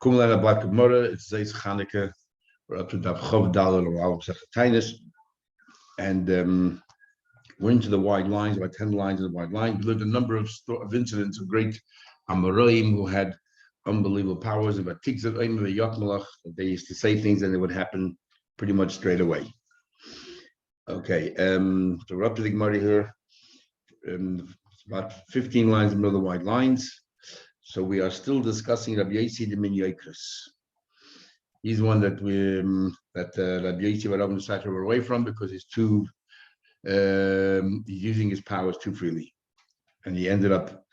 Kumulana Black Gemara, it's Zeitz Chanukah. We're up to Daf Chav Daled Oral Sechetainis, and we're into the wide lines, about 10 lines in the wide lines. We learned a number of incidents of great Amoraim who had unbelievable powers. About Tigzat Oim of Yokmalach, they used to say things and it would happen pretty much straight away. Okay, so we're up to the Gemara here. About 15 lines in the middle of the wide lines. So we are still discussing Rabbi Yossi the Minyakris. He's one that Rabbi Yossi and Rabbi Nusayr were away from because he's using his powers too freely, and he ended up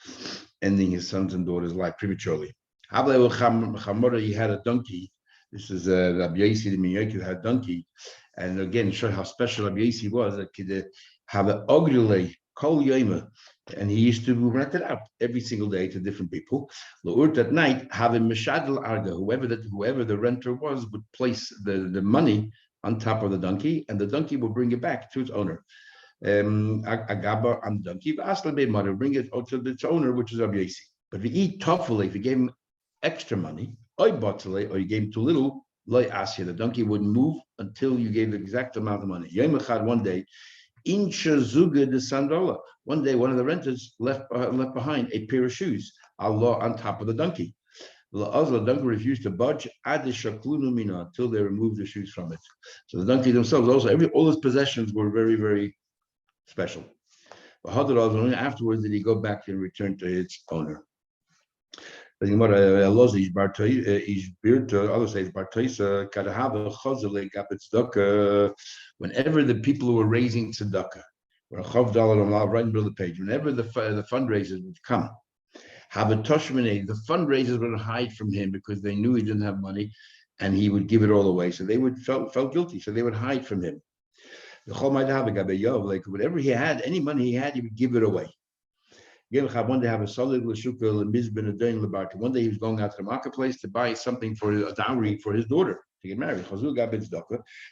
ending his son's and daughter's life prematurely. He had a donkey. This is Rabbi Yossi the Minyakris had a donkey, and again show how special Rabbi Yossi was. That could have an ogrile kol yoma. And he used to rent it out every single day to different people. L'urt at night, have a meshadel arga. Whoever the renter was would place the money on top of the donkey, and the donkey will bring it back to its owner. Agaba on the donkey, asla mother bring it to its owner, which is Rabbi Yossi. But if you eat tough, if you gave him extra money, or you gave him too little, loy asya, the donkey wouldn't move until you gave the exact amount of money. Yom echad, one day. Incha Zuga de Sandola. One day, one of the renters left behind a pair of shoes, Allah on top of the donkey. The donkey refused to budge until they removed the shoes from it. So the donkey themselves also, all his possessions were very, very special. But afterwards, did he go back and return to its owner? Whenever the people who were raising tzedakah, right in the middle of the page, whenever the fundraisers would come, the fundraisers would hide from him because they knew he didn't have money, and he would give it all away. So they would felt guilty, so they would hide from him. Like whatever he had, any money he had, he would give it away. One day he was going out to the marketplace to buy something for a dowry for his daughter to get married. The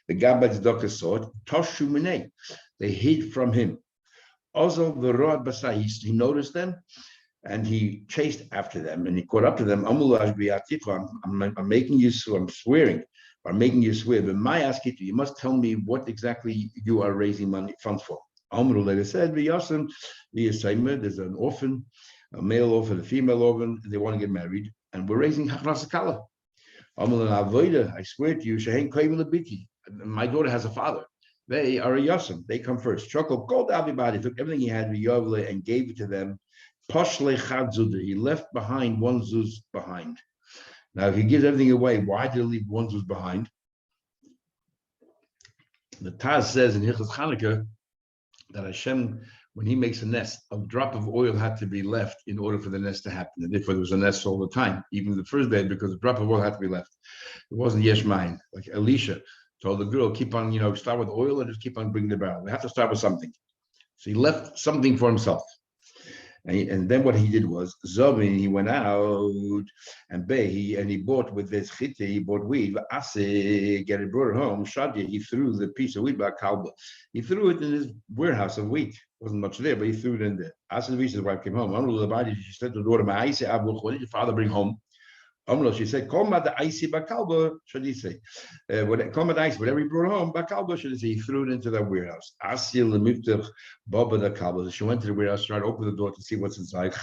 Gabbai Tzedakah saw it. They hid from him. Also, he noticed them and he chased after them and he caught up to them. I'm making you swear. I'm swearing. I'm making you swear. But my ask you must tell me what exactly you are raising funds for. Amru later said, there's an orphan, a male orphan, a female orphan, they want to get married, and we're raising Hachnas Kala. I swear to you, my daughter has a father. They are a Yassim, they come first. Chokol called everybody, took everything he had and gave it to them. He left behind one zuz behind. Now, if he gives everything away, why did he leave one zuz behind? The Taz says in Hilchos Chanukah that Hashem, when he makes a nest, a drop of oil had to be left in order for the nest to happen. And therefore, there was a nest all the time, even the first day, because a drop of oil had to be left. It wasn't yesh mine. Like Elisha told the girl, keep on, start with oil and just keep on bringing the barrel. We have to start with something. So he left something for himself. And then what he did was Zovin, he went out and he bought with this chite, he bought wheat, get it brought it home, Shadia, he threw the piece of wheat back kalba. He threw it in his warehouse of wheat. Wasn't much there, but he threw it in there. Asa his wife came home. She said to the daughter, what did your father bring home? She said, whatever he brought home, he threw it into that warehouse. She went to the warehouse, tried to open the door to see what's inside.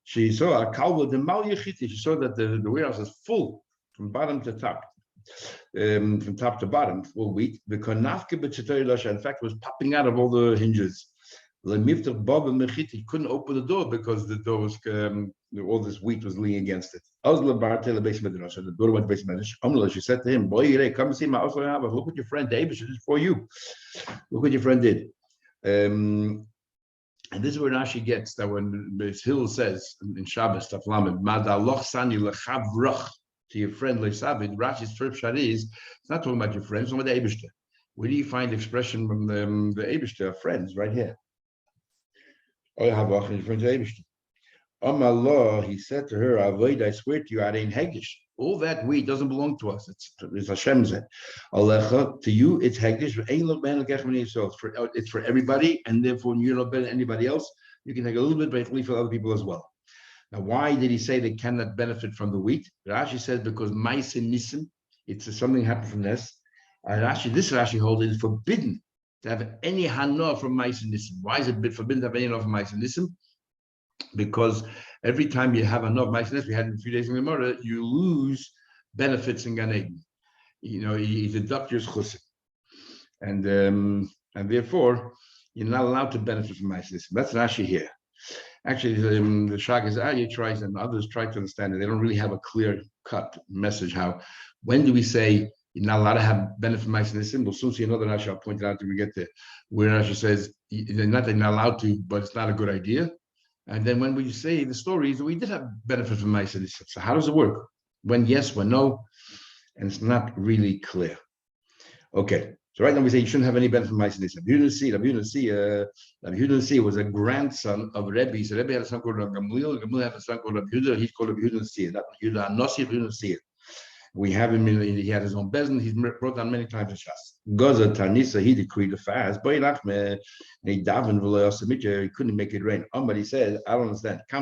She saw a kalba, she saw that the warehouse is full from bottom to top. From top to bottom, full wheat. In fact, it was popping out of all the hinges. He couldn't open the door because the door was all this wheat was leaning against it. So the daughter went to Beis. She said to him, "Boy, come see my house. Look what your friend David did for you. Look what your friend did." And this is where Rashi gets that when Beis Hill says in Shabbos, Taflamed, "Madaloch sani lechavrach," to your friend Leisabid, Rashi's first shot is it's not talking about your friends, it's talking about the Eibishter. Where do you find the expression from the Eibishter, friends, right here? Oh, have your friends Eibishter. Allah, he said to her, Avoid, I swear to you, I ain't Hegish. All that wheat doesn't belong to us. It's Hashem's. To you, it's Hegish. It's for everybody, and therefore you're not better than anybody else. You can take a little bit, but leave for other people as well. Now, why did he say they cannot benefit from the wheat? Rashi says because Ma'aseh Nisim, it's something happened from this. This Rashi holds it is forbidden to have any hana from Ma'aseh Nisim. Why is it forbidden to have any hana from Ma'aseh Nisim? Because every time you have enough Ma'aseh Nisim, we had in a few days in the Gemara, you lose benefits in Gan Eden. You deduct your chusim, and therefore you're not allowed to benefit from Ma'aseh Nisim. That's Rashi here. Actually, the Shag tries and others try to understand it. They don't really have a clear-cut message. When do we say you're not allowed to have benefit from Ma'aseh Nisim? We'll soon see another Rashi I'll point it out when we get there, where Rashi says they're not allowed to, but it's not a good idea. And then when we say the stories, we did have benefit from Ma'aseh Nisim. So how does it work? When yes, when no? And it's not really clear. Okay. So right now we say you shouldn't have any benefit from Ma'aseh Nisim. Rabbi Yehuda was a grandson of Rebbe. So Rebbe had a son called Rabbi Gamliel. Gamliel had a son called Rabbi Yehuda. He's called Rabbi Yehuda. Not Yehuda Hanossi, Rabbi Yehuda. We have him he had his own bezin. He's brought down many times in Shas. Gaza Tanisa, he decreed a fast. He couldn't make it rain. But he said, I don't understand. How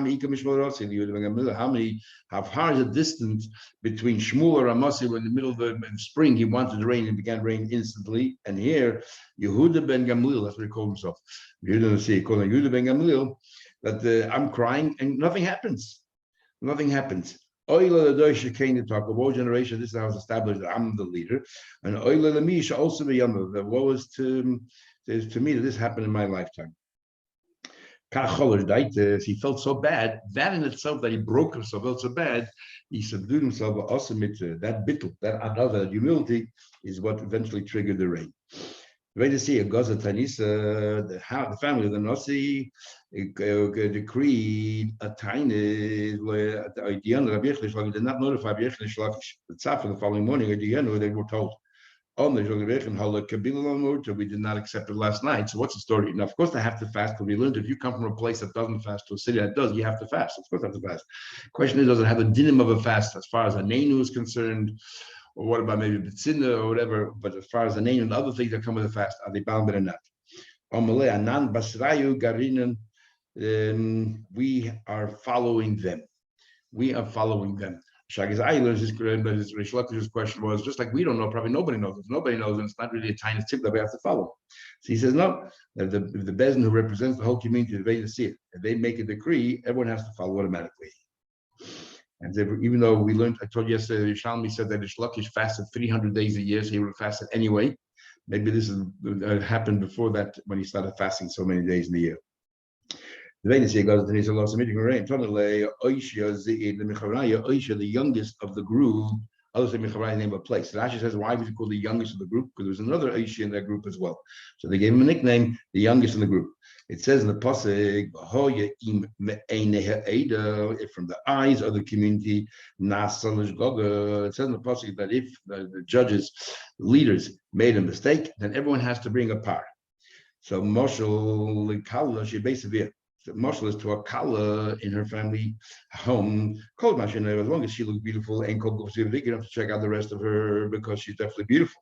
far is the distance between Shmuel or Ramasi when in the middle of the spring he wanted to rain and began rain instantly? And here, Yehuda ben Gamliel, that's what he called himself. He called him Yehuda ben Gamliel, that I'm crying and nothing happens. Nothing happens. Oila the came to talk of all generation. This is how it's established that I'm the leader, and Oila the Misha also be younger. That what was to me that this happened in my lifetime. He felt so bad. That in itself, that he broke himself, felt so bad. He subdued himself. Also, that bittul, that another humility, is what eventually triggered the rain. Way to see a Gaza Tanisa, the family of the Nasi decreed a tiny did not notify the Tzaf the following morning. They were told, we did not accept it last night. So what's the story? Now, of course, they have to fast because we learned if you come from a place that doesn't fast to a city that does, you have to fast. Of course, you have to fast. Question is, does it have a dinim of a fast as far as a neinu is concerned? Or what about maybe B'tzinah or whatever? But as far as the name and the other things that come with the fast, are they bound or not? We are following them. We are following them. Shagis Eiler's Rish Lakish's question was just like we don't know, probably nobody knows. If nobody knows, and it's not really a tiny tip that we have to follow. So he says, no, the Bezin who represents the whole community, the way to see it, if they make a decree, everyone has to follow automatically. And even though we learned, I told you yesterday, Yerushalmi said that Rish Lakish fasted 300 days a year, so he would have fasted anyway. Maybe this happened before that when he started fasting so many days in the year. The youngest of the group, others say Michavai name of a place. Rashi says, why was he called the youngest of the group? Because there was another Aishi in that group as well. So they gave him a nickname, the youngest in the group. It says in the pasuk, if from the eyes of the community, it says in the pasuk that if the judges, leaders made a mistake, then everyone has to bring a par. So Moshel Kala, she basically Moshel is to a Kala in her family home. Cold machine, as long as she looks beautiful, and you don't have to check out the rest of her because she's definitely beautiful.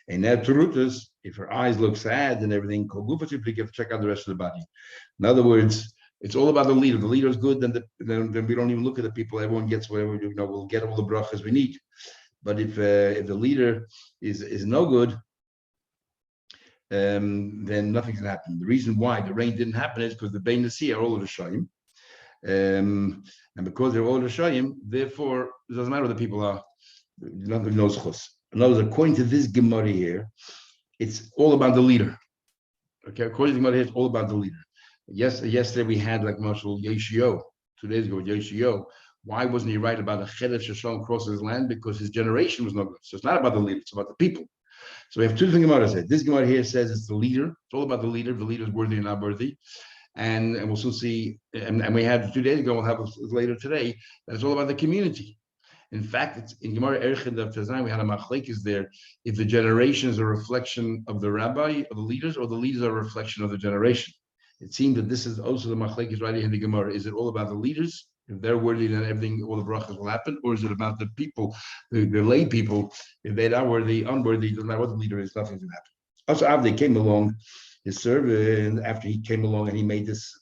And now Turutas, if her eyes look sad and everything, you have to check out the rest of the body. In other words, it's all about the leader. The leader is good, then we don't even look at the people. Everyone gets whatever, we'll get all the brachas we need. But if the leader is no good, then nothing's gonna happen. The reason why the rain didn't happen is because the Bein Nasi are all of the Shayim. And because they're all of the Shayim, therefore it doesn't matter what the people are, nothing knows chus. In other words, according to this Gemara here, it's all about the leader. Okay, according to the Gemara here, it's all about the leader. Yesterday we had like Marshal Yeshio, 2 days ago Yeshio. Why wasn't he right about the Chedesh Shashon crosses his land? Because his generation was no good. So it's not about the leader, it's about the people. So we have two different Gemaras here. This Gemara here says it's the leader. It's all about the leader. The leader is worthy or not worthy. And we'll soon see, and we had 2 days ago, we'll have later today, that it's all about the community. In fact, it's in Gemara Erechid of Tazan, we had a machlekes there. If the generation is a reflection of the rabbi, of the leaders, or the leaders are a reflection of the generation. It seems that this is also the machlekes right here in the Gemara. Is it all about the leaders? If they're worthy, then everything, all the brachas will happen, or is it about the people, the lay people? If they're not worthy, unworthy, doesn't matter what the leader is, nothing's going to happen. Also, Avdei came along, his servant, after he came along and he made this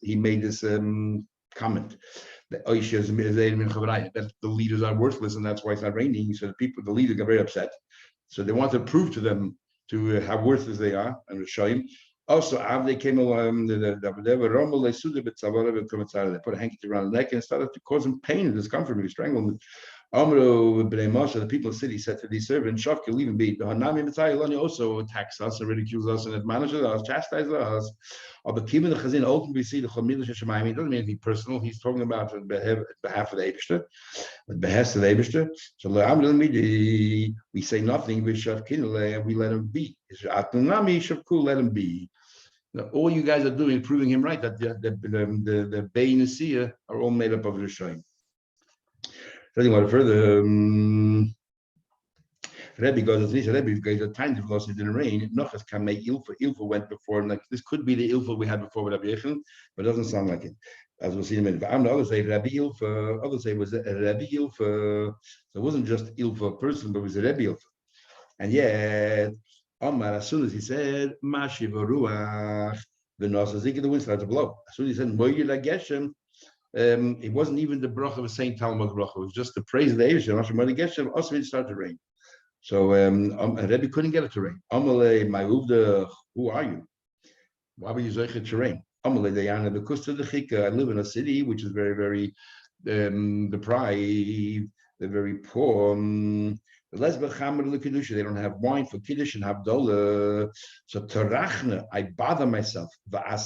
comment that the leaders are worthless and that's why it's not raining. So the leaders got very upset. So they want to prove to them how worthless they are and show him. Also, after they came along, they put a handkerchief around the neck and started to cause him pain and discomfort. He strangled him. Amru Bnei Moshe, the people of the city, said to these servants, Shafka, leave him be. The Hanami Mitzai Lani also attacks us and ridicules us and admonishes us, chastises us. But Kim the Chazin ultimately see the Chomil Shemaim. It doesn't mean anything personal. He's talking about on behalf of the Eibishter, on behest of the Eibishter. So we say nothing. We Shafkin, we let him be. Atnami Shafku, let him be. Now, all you guys are doing, proving him right that the Bey Nasiya are all made up of Rishayim. Anyone further, Rebbe goes, Rebbe goes, a time velocity didn't rain. Nochas can make Ilfa. Ilfa went before, and like this could be the Ilfa we had before with Rabbi Yechon, but it doesn't sound like it. As we'll see in a minute. Others say Rabbi Ilfa, others say it was a Rabbi Ilfa. So it wasn't just Ilfa person, but it was a Rebbe Ilfa. And yet, Omar, as soon as he said, Mashiv Ruach, the Nosazik, the wind started to blow. As soon as he said, Moyila Geshem, it wasn't even the bracha of a Saint Talmud bracha. It was just the praise of the Eish. Geshem. Also, it started to rain. So Rebbe couldn't get it to rain. Amalei, my Uvda, who are you? Why were you zeichet to rain? Amalei, Dayana, the Kusta de Chika. I live in a city which is very, very deprived, they're very poor. They don't have wine for Kiddush and Havdalah. So Tarachna, I bother myself. I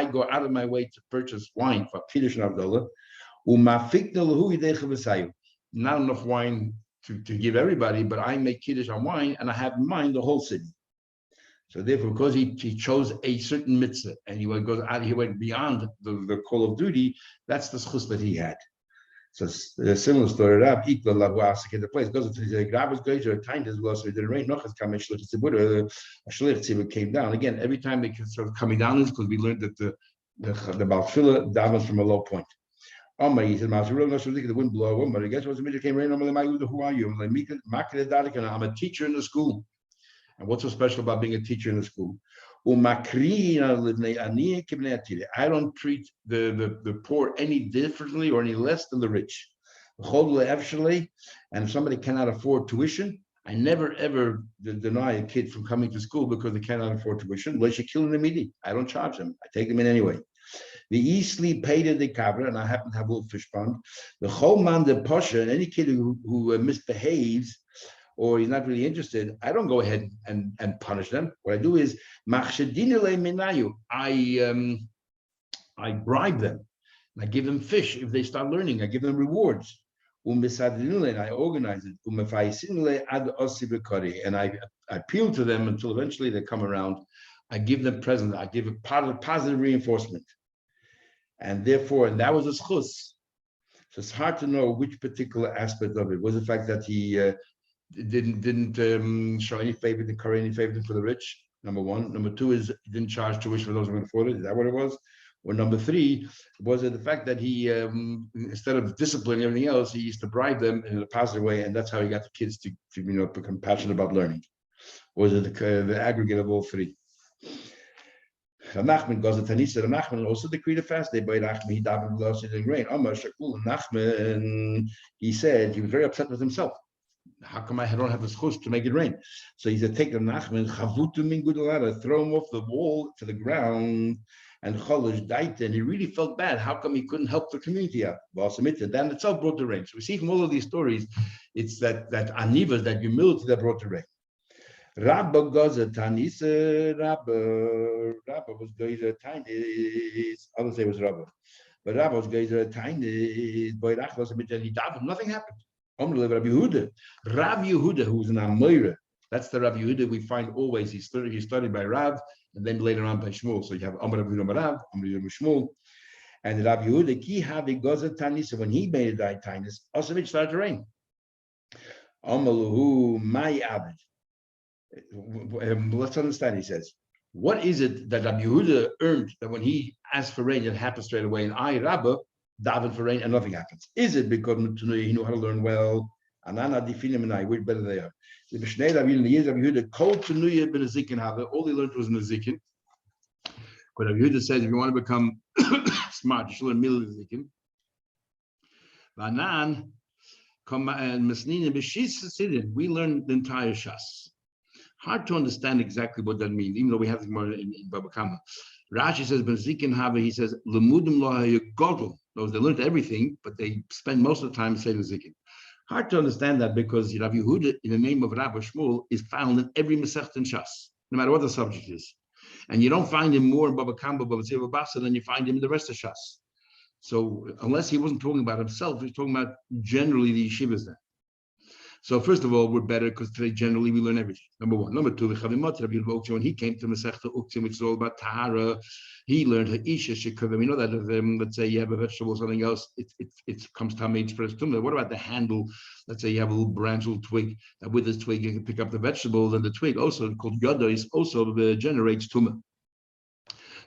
go out of my way to purchase wine for Kiddush and Havdalah. Not enough wine to give everybody, but I make Kiddush on wine and I have in mind the whole city. So therefore, because he chose a certain mitzvah and he went beyond the call of duty, that's the schus that he had. So a similar story. Rab equal lavasik in the place goes to the Rab's geyser at times as well. So it didn't rain. Nochas kam shlich tzibur. A shlich tzibur came down again. Every time they started coming down, is because we learned that the Balfila davens from a low point. Omar, he said, the wind blew. Omar, I guess what's the matter? Came rain. Who are you? I'm a teacher in the school. And what's so special about being a teacher in the school? I don't treat the poor any differently or any less than the rich. And if somebody cannot afford tuition, I never ever deny a kid from coming to school because they cannot afford tuition. I don't charge them. I take them in anyway. The easily paid the cover, and I happen to have a little fish pond. The whole man the posha, and any kid who misbehaves or he's not really interested, I don't go ahead and punish them. What I do is, I bribe them. I give them fish if they start learning. I give them rewards. And I organize it. And I appeal to them until eventually they come around. I give them presents. I give a positive reinforcement. And therefore, and that was a schus. So it's hard to know which particular aspect of it was the fact that he didn't show any favor, didn't curry any favor for the rich. Number one. Number two is he didn't charge tuition for those who can afford it. Is that what it was? Or number three, was it the fact that he, instead of disciplining everything else, he used to bribe them in a positive way, and that's how he got the kids to become passionate about learning? Or was it the aggregate of all three? Nachman goes to Tanisa. Nachman also decreed a fast day by Nachman. He davened lost in the rain. Nachman, he said he was very upset with himself. How come I don't have the schus to make it rain? So he said, take the Nachman, throw him off the wall to the ground, and Cholish died, and he really felt bad. How come he couldn't help the community out? That itself brought the rain. So we see from all of these stories, it's that anivas, that humility that brought the rain. Rabba Gaza Tanisa, Rabba was Gaza Tanis, others say it was Rabba. But Rabba was Gaza Tanis, boy, nothing happened. Rabbi Yehuda, who was an Amira, that's the Rabbi Yehuda we find always. He's studied by Rav, and then later on by Shmuel. So you have Amar Rabbi Yehuda Rav, Amar Rabbi Shmuel, and Rabbi Yehuda ki havi Gaza Tanisa. When he made a Tanis, also it started to rain. Amaluhu my abed. Let's understand, he says, what is it that Rabbi Yehuda earned that when he asked for rain, it happens straight away, and I, Rabba, daven for rain and nothing happens? Is it because he knew how to learn well? Anana difinim and I, we're better there. The Mishneh Rabbi Yehuda, Kol Tanuya ben Azikin have all he learned was in Azikin. But Rabbi Yehuda says, if you want to become Smart. You should learn Mil Zikin. Vanan, and Mesnina B'Shis Sidin. We learn the entire Shas. Hard to understand exactly what that means, even though we have the Gemara in Baba Kama. Rashi says, "Ben Zikin Hava." He says, "Lemudim lo hayagodol." Those they learned everything, but they spend most of the time saying Zikin. Hard to understand that because Rabbi Yehuda, in the name of Rabbi Shmuel, is found in every Masechet in Shas, no matter what the subject is, and you don't find him more in Baba Kama, Baba Tzeva Basa than you find him in the rest of Shas. So unless he wasn't talking about himself, he's talking about generally the yeshivas there. So first of all, we're better because today generally we learn everything. Number one. Number two, when he came to Masechta Uktzim, which is all about Tahara, he learned Ha'isha Shekava. We know that let's say you have a vegetable or something else, it comes Tamei Express Tumah. What about the handle? Let's say you have a little branch, little twig, that with this twig you can pick up the vegetables, and the twig also called Yodois also generates Tumah.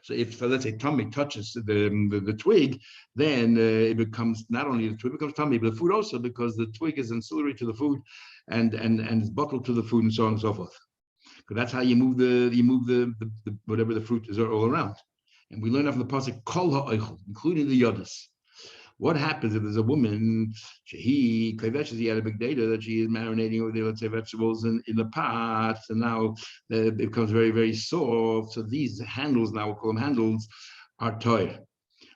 So if, let's say, tummy touches the twig, then it becomes not only the twig becomes tummy, but the food also, because the twig is ancillary to the food and is buckled to the food and so on and so forth. Because that's how you move the whatever the fruit is all around. And we learn that from the pasuk kol ha'oichel, including the yodas. What happens if there's a woman, she had a big data that she is marinating over there, let's say, vegetables in the pot, and now it becomes very, very soft. So these handles, now we'll call them handles, are toy.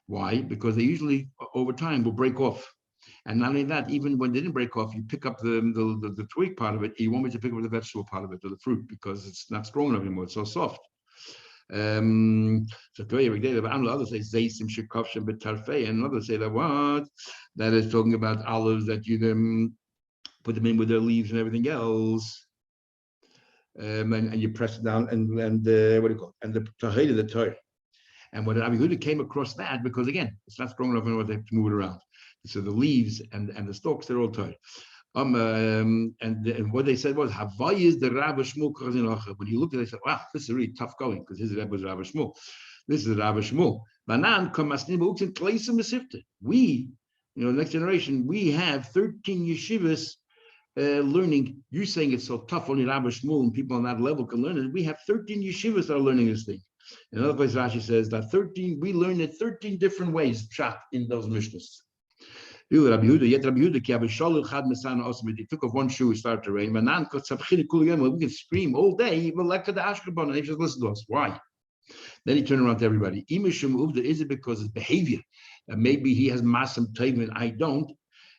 Why? Because they usually, over time, will break off. And not only that, even when they didn't break off, you pick up the twig part of it, you want me to pick up the vegetable part of it, or the fruit, because it's not strong enough anymore, it's so soft. So others say zaysim shekavshem betarfei, and others say that what that is talking about olives that you put them in with their leaves and everything else, and you press it down and what do you call it? And the tahid of the Torah. And when Rabbi Yehuda came across that, because again, it's not strong enough in order to move it around. So the leaves and the stalks, they're all Torah. And what they said was, Havai is the Rabbi Shmuel. When you look at it, they said, wow, this is really tough going, because his Rebbe was Rabbi Shmuel. This is Rabbi Shmuel. We, next generation, we have 13 yeshivas learning. You're saying it's so tough, only Rabbi Shmuel and people on that level can learn it. We have 13 yeshivas that are learning this thing. In another place, Rashi says that we learn it 13 different ways, shot in those mishnahs. Rabbi Yehuda, he took off one shoe, it started to rain. We can scream all day, and he just listen to us. Why? Then he turned around to everybody. Is it because it's behavior? Maybe he has masam tayvin, I don't.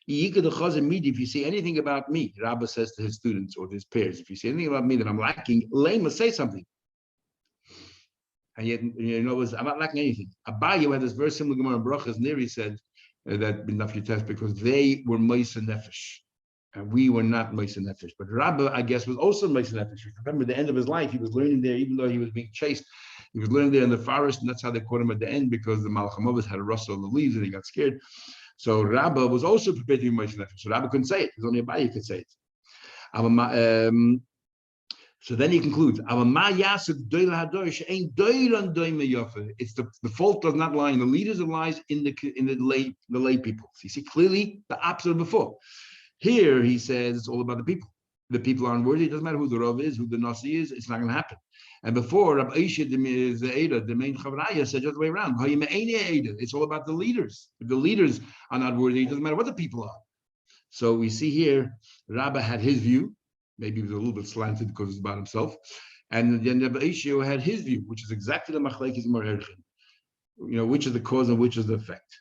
If you see anything about me, Rabbi says to his students or his peers, if you see anything about me that I'm lacking, lame, say something. And yet, I'm not lacking anything. Abaye, who had this very similar Gemara in Brachas, Neri said, that Nafshi test, because they were Moisa Nefesh and we were not Moisa Nefesh. But Rabbi, I guess, was also Moisa Nefesh. Remember, the end of his life, he was learning there, even though he was being chased. He was learning there in the forest, and that's how they caught him at the end, because the Malchamovas had a rustle on the leaves and he got scared. So Rabbi was also prepared to be Moisa Nefesh. So Rabbi couldn't say it. It was only Abaye who could say it. So then he concludes, it's the fault does not lie in the leaders, it lies in the lay people. So you see clearly the opposite of before. Here he says it's all about the people. The people aren't worthy. It doesn't matter who the Rav is, who the Nasi is, it's not going to happen. And before, Rabbi Aisha, the main Chavraya, said just the way around. It's all about the leaders. If the leaders are not worthy, it doesn't matter what the people are. So we see here, Rabbi had his view. Maybe he was a little bit slanted because it's about himself. And then Rabbi Ishio had his view, which is exactly the Machlekes Morerchin. Which is the cause and which is the effect.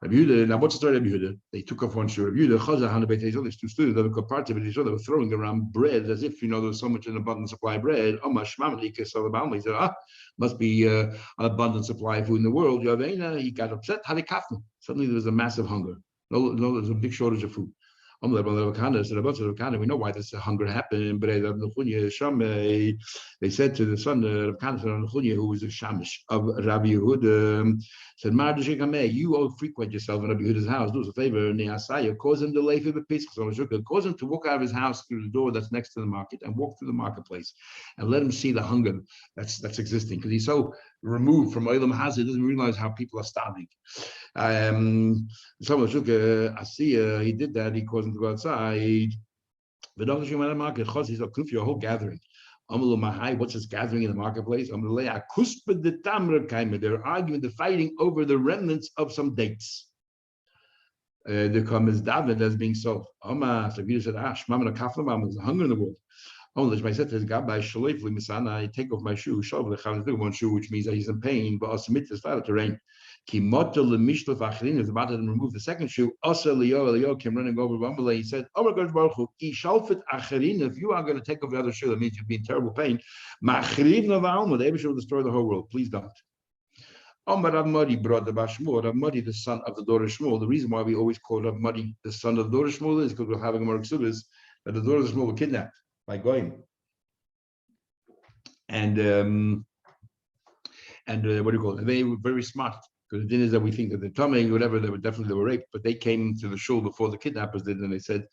Rabbi Yehuda, now what's the story of Rabbi Yehuda? They took off one shoe. Rabbi Yehuda, Chazah, Hana Beit Hazel, these two students that were parts of each other, were throwing around bread as if, there was so much an abundant supply of bread. He said, must be an abundant supply of food in the world. He got upset. Suddenly there was a massive hunger. No, there was a big shortage of food. We know why this hunger happened. They said to the son of Rav, who was a shamish of Rabbi Yehuda, said, you frequent yourself in Rabbi Yehuda's house. Do us a favor, cause him to lay for the Pesach, cause him to walk out of his house through the door that's next to the market and walk through the marketplace and let him see the hunger that's existing, because he's so removed from Olam Hazeh, he doesn't realize how people are starving. He did that. He caused him to go outside. The doctor came out of the market. He's a whole gathering. What's this gathering in the marketplace? They're arguing, they're fighting over the remnants of some dates. There comes David as being sold. So Peter said, there's hunger in the world. I said to his Gabbai, I take off my shoe, one shoe, which means that he's in pain, but also it started to rain. He was about to remove the second shoe. Leo came running over Bambale. He said, oh my God, Baruch Hu, if you are going to take off the other shoe, that means you'll be in terrible pain. The Abishur will destroy the whole world. Please don't. Rav Madi brought the Bashmur, Rav Madi, the son of the daughter of Shmuel. The reason why we always call Rav Madi the son of the daughter of Shmuel is because we're having a Mark Subis that the daughter of Shmuel were kidnapped by Goyim. And what do you call it? And they were very smart. Because the thing is that we think that the Tomei, whatever, they were raped, but they came to the shul before the kidnappers did, and they said,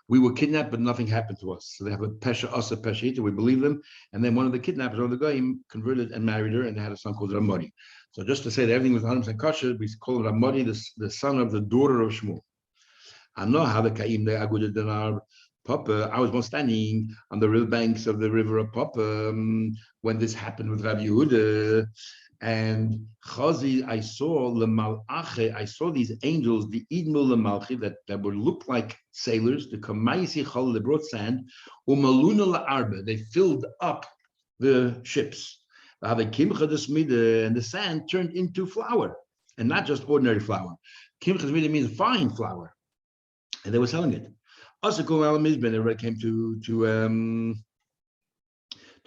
we were kidnapped, but nothing happened to us. So they have a Pesha Asa Pesha Ita, we believe them. And then one of the kidnappers, or the guy, converted and married her, and they had a son called Ramadi. So just to say that everything was 100% kosher, we call Ramadi the son of the daughter of Shmuel. I know how the Kaim, the Agudah Dinar, Papa, I was once standing on the river banks of the river of Papa when this happened with Rabbi Yehuda. And Chazi, I saw these angels, the Idmul Lamalchi, that would look like sailors, the Kamaisi Chal, they brought sand, Umaluna La'arba, they filled up the ships. And the sand turned into flour, and not just ordinary flour. Kimcha Smida means fine flour. And they were selling it. Also, everybody came to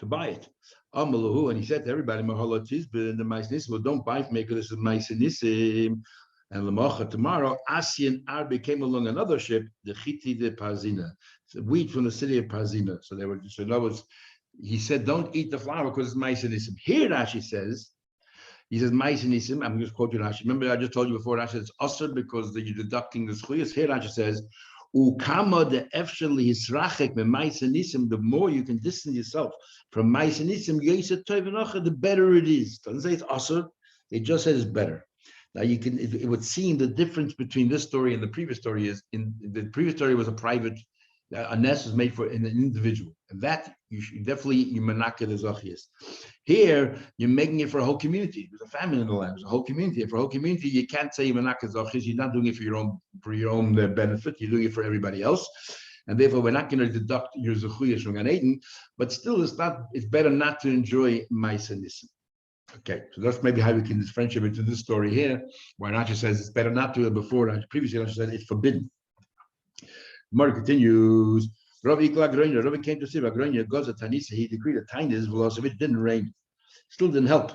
buy it. And he said to everybody, the Maisinissim, don't buy from me because this is Maisinissim. And Lamacha, tomorrow, Asian Arbe came along another ship, the Chiti de Pazina, wheat from the city of Pazina. So they were, so in other words, he said, don't eat the flour because it's Maisinissim. Here Rashi says, he says, Maisinissim, I'm just quoting Rashi. Remember, I just told you before, Rashi says, it's Asr because you're deducting the Schuyas. Here Rashi says, Ukama de efshali hisrachek me Maisinissim, the more you can distance yourself from Maisinissim, the better it is. Doesn't say it's Asr, it just says it's better. Now you can, it would seem the difference between this story and the previous story is, in the previous story was a private, a nest was made for an individual, and that you should definitely, you menake the zachias. Here you're making it for a whole community. There's a famine in the land. There's a whole community. And for a whole community, you can't say menake zachias. You're not doing it for your own benefit. You're doing it for everybody else, and therefore we're not going to deduct your zechuyas from Gan Eden. But still, it's better not to enjoy Ma'aseh Nisim. Okay, so that's maybe how we can differentiate into this story here, where Rashi says it's better not to. Before previously, Rashi said it's forbidden. Gemara continues. Ravi came to see Ragronya Goza Tanisa. He decreed a tiniest velocity. It didn't rain. Still didn't help.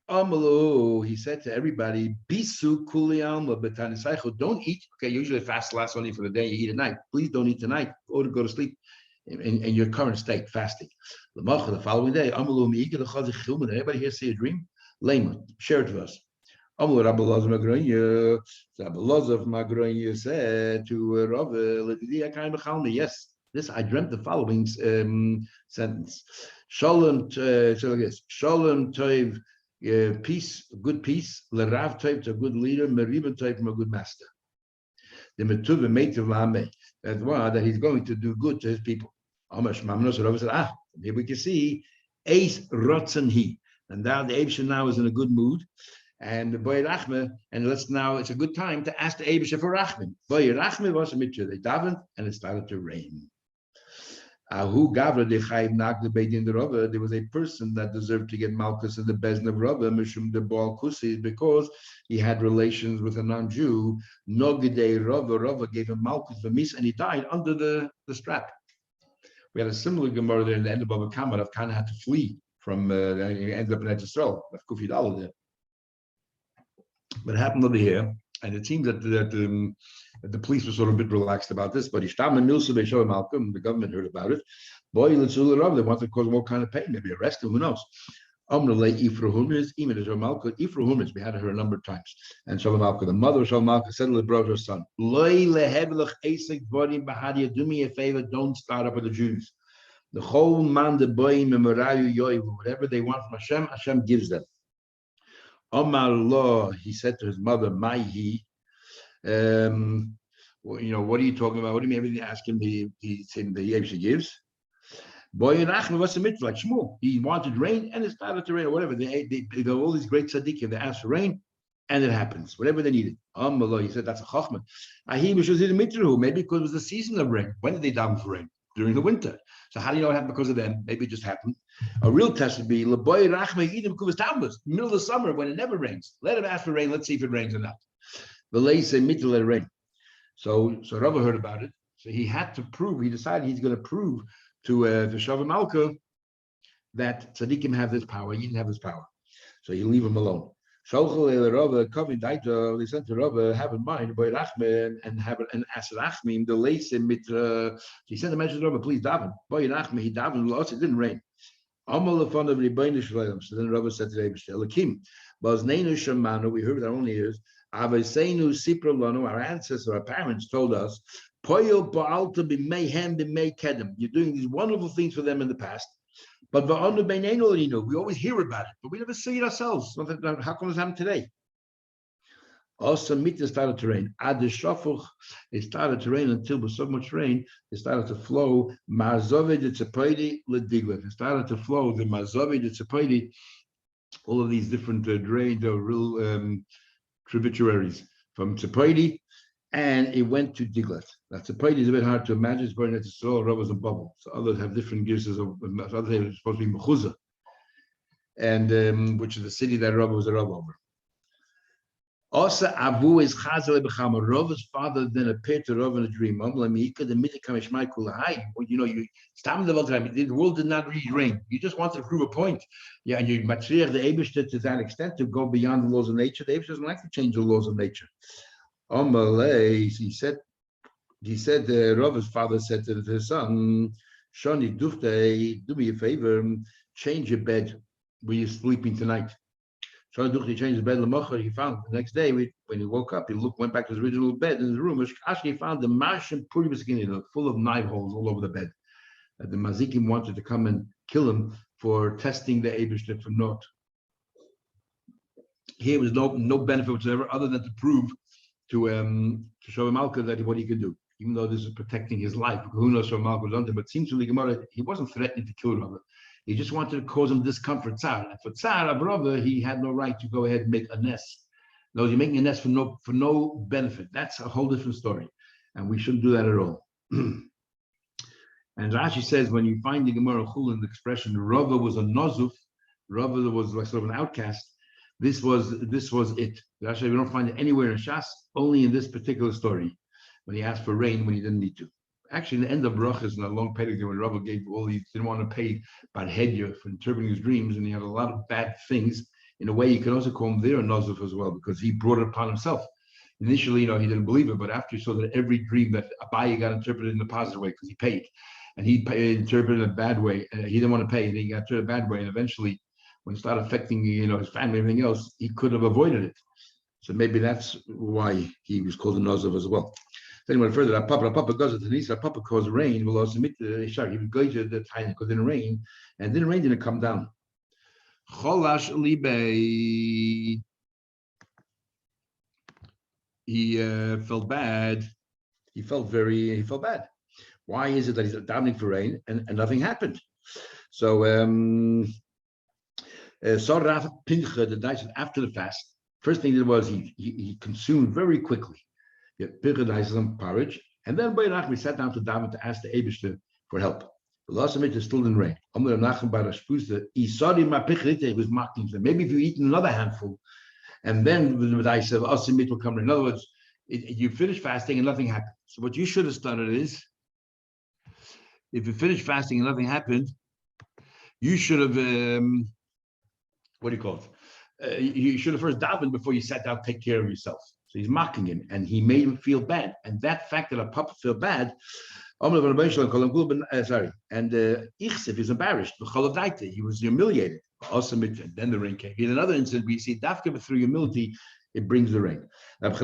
He said to everybody, Bisu kuli alma betanisaichu. Don't eat. Okay, usually fast lasts only for the day. You eat at night. Please don't eat tonight or to go to sleep in your current state, fasting. The following day, anybody here see a dream? Lema, share it with us. Rabbi Lazar of Magronya said to Rav, yes, this I dreamt the following sentence. Shalom Tov, peace, good peace, Lerav Tov, to a good leader, Meriba Tov, from a good master. The Metuv Meitiv Lame, that's why that he's going to do good to his people. Amash Mamnos Rav said, here we can see Ace Rotzen he. And now the Abisha now is in a good mood. And the Boy Rachme, and it's a good time to ask the Abisha for Rachman. Boy Rachme was a mitzvah. They davened and it started to rain. There was a person that deserved to get Malchus in the Bezin of Rabba, Mishum de Baal Kusi, because he had relations with a non-Jew. Nogide Rava gave him Malchus for Mis, and he died under the strap. We had a similar Gemara there in the end of Baba Kama. Rav Kana had to flee from, he ended up in Eretz Yisrael. Rav Kufi Dalo there. But it happened over here, and it seems that the police were sort of a bit relaxed about this, but the government heard about it. Boy, they wanted to cause all kind of pain, maybe arrest him, who knows? We had her a number of times. And Shalom Malka, the mother of Shalom Malka, said to the brother, her son, do me a favor, don't start up with the Jews. The whole man, the boy, whatever they want from Hashem, Hashem gives them. Omar Lo, he said to his mother, Maihi, what are you talking about? What do you mean everything ask him the Yevsha gives? Boy Nachman was a mitzvah like Shmuel. He wanted rain, and it started to rain, or whatever. They go all these great tzaddikim. They asked for rain, and it happens. Whatever they needed. He said that's a chachman. Maybe because it was the season of rain. When did they daven for rain? During the winter. So how do you know it happened because of them? Maybe it just happened. A real test would be Leboy Rachma Yidim Kuvas Tambus, middle of the summer when it never rains. Let him ask for rain. Let's see if it rains or not. The lay say mitzvah let it rain. So Rava heard about it. So he had to prove. He decided he's going to prove to the Shavim Malka that tzaddikim have this power. He didn't have this power, so he leave him alone. They sent to Rava, have in mind by Rachman and have an asrachmim the leisim mit. He sent a message to Rava, please daven. By Rachman he davened lost. It didn't rain. Amal the fun of Rebbeinu Shalom. So then Rava said to Elokim, Bazneinu Shemanu. We heard with our own ears. Avaseinu Sipra Lanu. Our ancestors, our parents told us. Poyel Baalta b'meihem b'meikedem. You're doing these wonderful things for them in the past, but we always hear about it, but we never see it ourselves. How come this happened today? Also, Mita started to rain. Ad Shafuch, it started to rain until with so much rain, it started to flow. Marzove de Tzepaidi lediglet. It started to flow the Marzove de Tzepaidi, all of these different drains, real tributaries from Tzepaidi. And it went to Diglet. That's a point is a bit hard to imagine. It's going into soil, rubbers, and bubble. So others have different uses of. Others are supposed to be Mechuzah, and which is the city that Rava was a Rava over. Also, Abu is Chazal Bechama. Rava's father then appeared to Rava in a dream. The world did not really rain. You just wanted to prove a point. Yeah, and you matriach the Eibishter to that extent to go beyond the laws of nature. The Eibishter doesn't like to change the laws of nature. He said, Rava's father said to his son, Shani Dufte, do me a favor, change your bed where you're sleeping tonight. Shani Dufte changed his bed. He found the next day when he woke up, he went back to his original bed in his room. He found the Martian Puri full of knife holes all over the bed. The Mazikim wanted to come and kill him for testing the Eibishter for naught. Here was no benefit whatsoever other than to prove to show Malka that what he could do, even though this is protecting his life. Who knows what Malka was under? But it seems to the Gemara, he wasn't threatening to kill Rava. He just wanted to cause him discomfort. Tsar. And for Tsar, Rava, he had no right to go ahead and make a nest. No, you're making a nest for no benefit. That's a whole different story, and we shouldn't do that at all. And Rashi says when you find the Gemara Chul in the expression Rava was a nozuf, Rava was like sort of an outcast. This was it. Actually, we don't find it anywhere in Shas, only in this particular story, when he asked for rain when he didn't need to. Actually, in the end of Brachas, in a long pedigree, when Rava gave all these, didn't want to pay Badhedya for interpreting his dreams, and he had a lot of bad things. In a way, you can also call him there a Nozuf as well, because he brought it upon himself. Initially, he didn't believe it, but after he saw that every dream that Abaye got interpreted in a positive way, because he paid, and he interpreted in a bad way, he didn't want to pay, and he got interpreted a bad way, and eventually, when it started affecting his family and everything else, he could have avoided it. So maybe that's why he was called a Nozov as well. Then he went further. Papa goes to Tanisa. Papa caused rain. Will also meet the Ishar. He would go to the time because it didn't rain, and then rain didn't come down. Cholash libe. He felt bad. He felt bad. Why is it that he's davening for rain and nothing happened? So Saraf Pincha, the night after the fast, first thing he did was he consumed very quickly. He had some porridge, and then by Nachman we sat down to daven to ask the Eibishter for help. The last minute is still in rain. He was mocking them. Maybe if you eat another handful, and then the Medai said, will come. In other words, you finish fasting and nothing happened. So what you should have started is, if you finish fasting and nothing happened, you should have, what do you call it? You should have first davened before you sat down to take care of yourself. So he's mocking him, and he made him feel bad. And that fact that a papa feel bad, and Ichsev is embarrassed. He was humiliated. Then the rain came. In another instance, we see Dafka through humility, it brings the rain. Was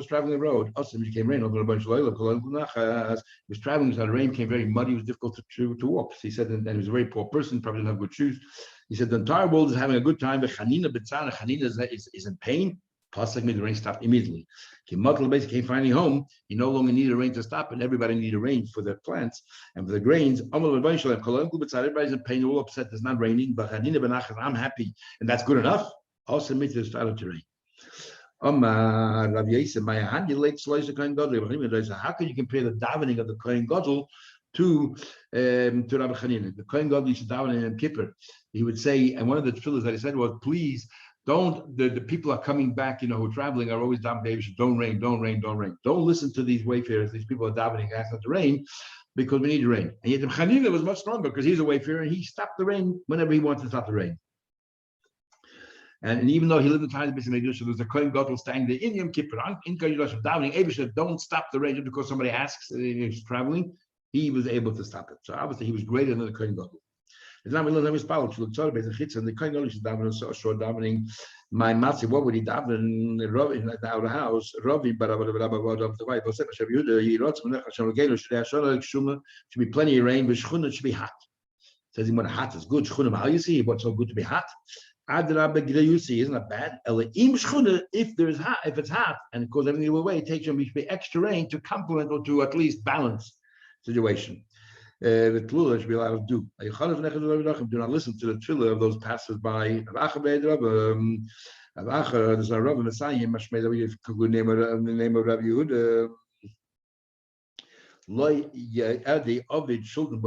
traveling the road. He came rain. He was traveling, so the rain came very muddy. It was difficult to walk. So he said that he was a very poor person, probably didn't have good shoes. He said the entire world is having a good time. But Chanina is in pain. Pasuk means the rain stopped immediately. Kimatul basically came finally home. He no longer needed rain to stop, and everybody needed rain for their plants and for the grains. Everybody's in pain, all upset. It's not raining, but I'm happy, and that's good enough. Also, mitzvah started to rain. How could you compare the davening of the Kohen Gadol to Rabbi Chanina? The Kohen Gadol used to daven in Yom Kippur. He would say, and one of the tefillahs that he said was, please don't, the people are coming back, who are traveling are always davening, don't rain, don't rain, don't rain. Don't listen to these wayfarers. These people are davening, asking to rain because we need rain. And yet Chanina was much stronger because he's a wayfarer and he stopped the rain whenever he wanted to stop the rain. And even though he lived in times of Bisham, there's a Kohen Gadol standing there in Yom Kippur, in Kodesh davening, Abishah, don't stop the rain just because somebody asks he's traveling. He was able to stop it. So obviously he was greater than the Kohen Gadol. It's not really his power to look to the Kohen Gadol is davening, so short davening. My matzi, what would he daven? Ravi in the house, Ravi, but of the wife, he wrote should be plenty of rain, but Shchuna should be hot. Says he when hot is good. Shchuna, you see what's so good to be hot? Isn't that bad? If it's hot and it goes everything away, it takes you extra rain to complement or to at least balance situation. The tefillah should be allowed to do. Do not listen to the tefillah of those passers-by. There's a Rav Messiah, good name of Rabbi Yehuda. What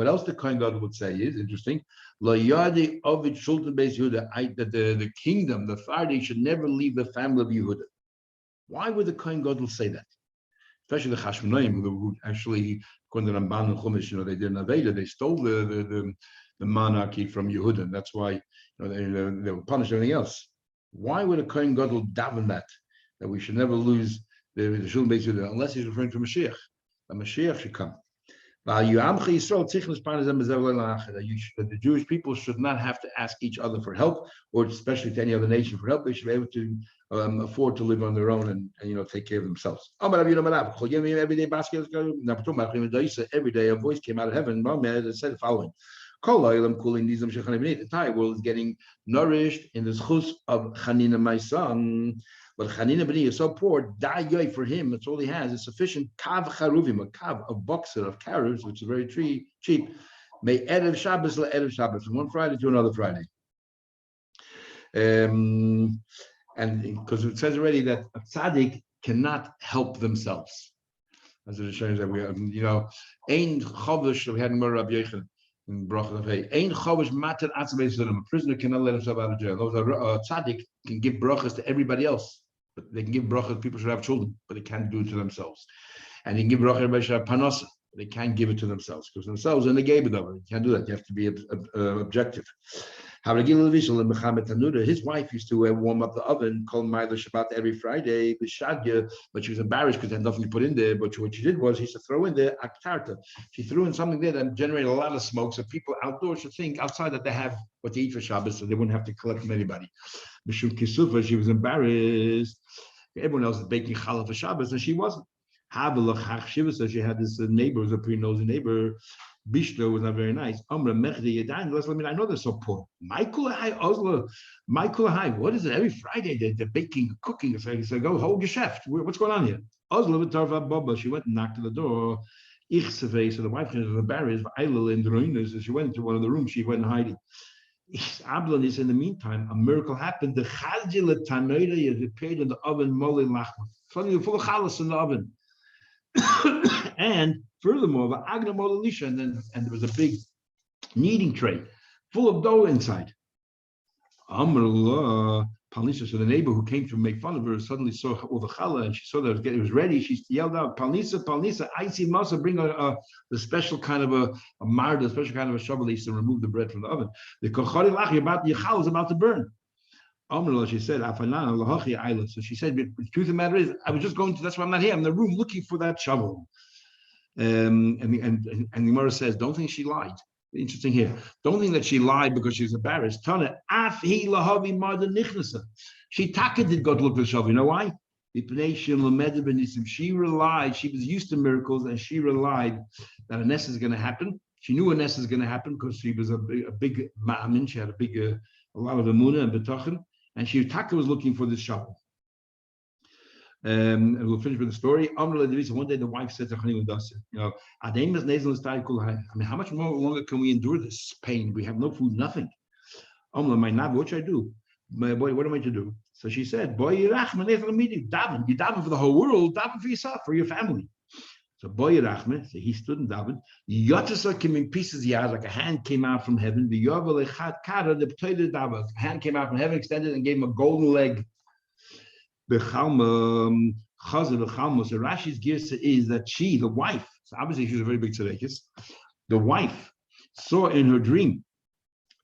else the Kohen Gadol would say is interesting. That the kingdom, the Fardi, should never leave the family of Yehuda. Why would the Kohen Gadol say that? Especially the Chashmonaim, who actually, according to Ramban and Chumash, they did an Aveda. They stole the monarchy from Yehuda, and that's why they were punished everything else. Why would a Kohen Gadol daven that we should never lose the Shulchan Beis Yehuda, unless he's referring to Mashiach? The Mashiach should come. The Jewish people should not have to ask each other for help, or especially to any other nation for help. They should be able to afford to live on their own and take care of themselves. Every day a voice came out of heaven that said the following. The entire world is getting nourished in the schus of Chanina, my son. But Chanina B'ni is so poor, da'yoy for him, that's all he has, is sufficient kav charuvim, a kav, a boxer of carrots, which is very cheap, may erev Shabbos la erev Shabbos, from one Friday to another Friday. And because it says already that a tzaddik cannot help themselves. As it shows that we are, ein chovish, we had in Rabbi Yechon, in Bracha of Hay, ein chovish mater atzabei zedem, a prisoner cannot let himself out of jail. Those are tzaddik can give brachas to everybody else. But they can give brachas, people should have children, but they can't do it to themselves. And they can give brachas, everybody should have panasa, but they can't give it to themselves, because themselves are negated over. You can't do that. You have to be objective. His wife used to warm up the oven, called Ma'ila Shabbat every Friday, but she was embarrassed because they had nothing to put in there. But what she did was, she used to throw in there aktarta. She threw in something there that generated a lot of smoke, so people outdoors should think outside that they have what to eat for Shabbos, so they wouldn't have to collect from anybody. Mishum Kisufa, she was embarrassed. Everyone else is baking challah for Shabbos, and she wasn't. Shiva says she had this neighbor, was a pretty nosy neighbor. Bishlo was not very nice. I know they're so poor. Michael High, what is it? Every Friday they're baking, cooking. So he said, go hold your chef. What's going on here? She went and knocked on the door. So the wife was embarrassed. So she went into one of the rooms. She went hiding. He said, in the meantime, a miracle happened. The chazil tanoida is prepared in the oven, mole lachma. Suddenly, full of chalas in the oven. And furthermore, the agna molelisha, and there was a big kneading tray full of dough inside. Amrullah, Palnisa, so the neighbor who came to make fun of her suddenly saw all the challah, and she saw that it was ready. She yelled out, Palnisa, I see masa, bring the special kind of a marda, a special kind of a shovel they used to remove the bread from the oven. The kochari lachi about the challah is about to burn. Amrullah, she said, so she said, the truth of the matter is, I was just going to, that's why I'm not here. I'm in the room looking for that shovel. And the Gemara says, don't think she lied. Interesting here. Don't think that she lied because she was embarrassed. Tana, she did go to look for the shovel. You know why? She relied, she was used to miracles, and she relied that a ness is going to happen. She knew a ness is going to happen because she was a big ma'amin. She had a lot of emunah and betachin. And Taka was looking for this shovel. And we'll finish with the story. One day the wife said to Chanina Dasa, I mean, how much more longer can we endure this pain? We have no food, nothing. What should I do? My boy, what am I to do? So she said, boy, you daven for the whole world, daven for yourself, for your family. So boy Rachme, so he stood and davened. Yotzasa came in pieces, like a hand came out from heaven. The hand came out from heaven, extended and gave him a golden leg. The Chalma, the Chalma. So Rashi's girsa is that she, the wife, so obviously she's a very big tzaddikus, the wife saw in her dream,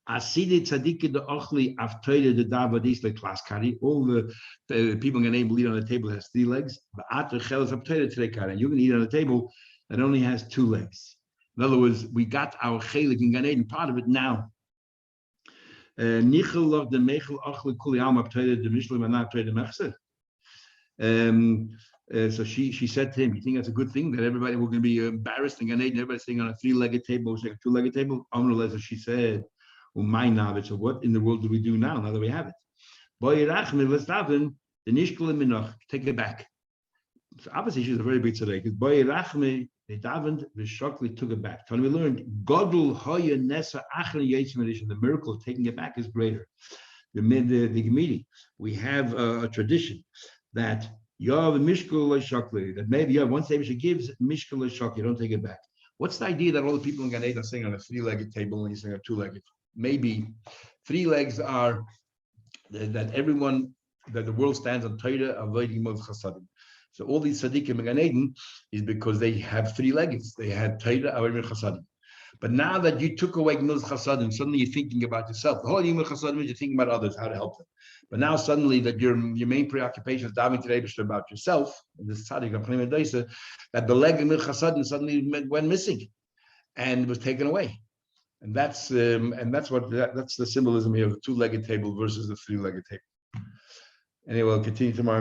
Asidi tzaddik the ochli aftoide the davadis the class kari. All the people can able to eat on the table has 3 legs. But after chelas aftoide today kari, you can eat on a table that only has 2 legs. In other words, we got our chelik in Gan Eden, part of it now. Nichel of the mechel ochli kuli alma aftoide the mishlim and not aftoide mechse. So she said to him, "You think that's a good thing that everybody we're going to be embarrassed in Gan Eden? Everybody's sitting on a 3-legged table, or a 2-legged table." So she said. So what in the world do we do now that we have it? Take it back. So obviously she's a very big tzaddik. They davened, Shokli took it back. So we learned the miracle of taking it back is greater. The Gemidi, we have a tradition that that maybe once the Abisha gives Mishkal Shokli, don't take it back. What's the idea that all the people in Gan Eden are sitting on a 3-legged table and you're sitting on a 2-legged? Maybe 3 legs are that everyone, that the world stands on Torah, avoiding Mos Chasadim. So all these tzaddikim in Gan Eden is because they have 3 legs. They had Torah, avoiding Chasadim. But now that you took away Mos Chasadim, suddenly you're thinking about yourself. The whole Mos Chasadim is you're thinking about others, how to help them. But now suddenly that your main preoccupation is davening to the Eibishter about yourself, this tzaddik of Chaim Daisa, that the leg of Mos Chasadim suddenly went missing and was taken away. And that's the symbolism here of the 2-legged table versus the 3-legged table. Anyway, we'll continue tomorrow.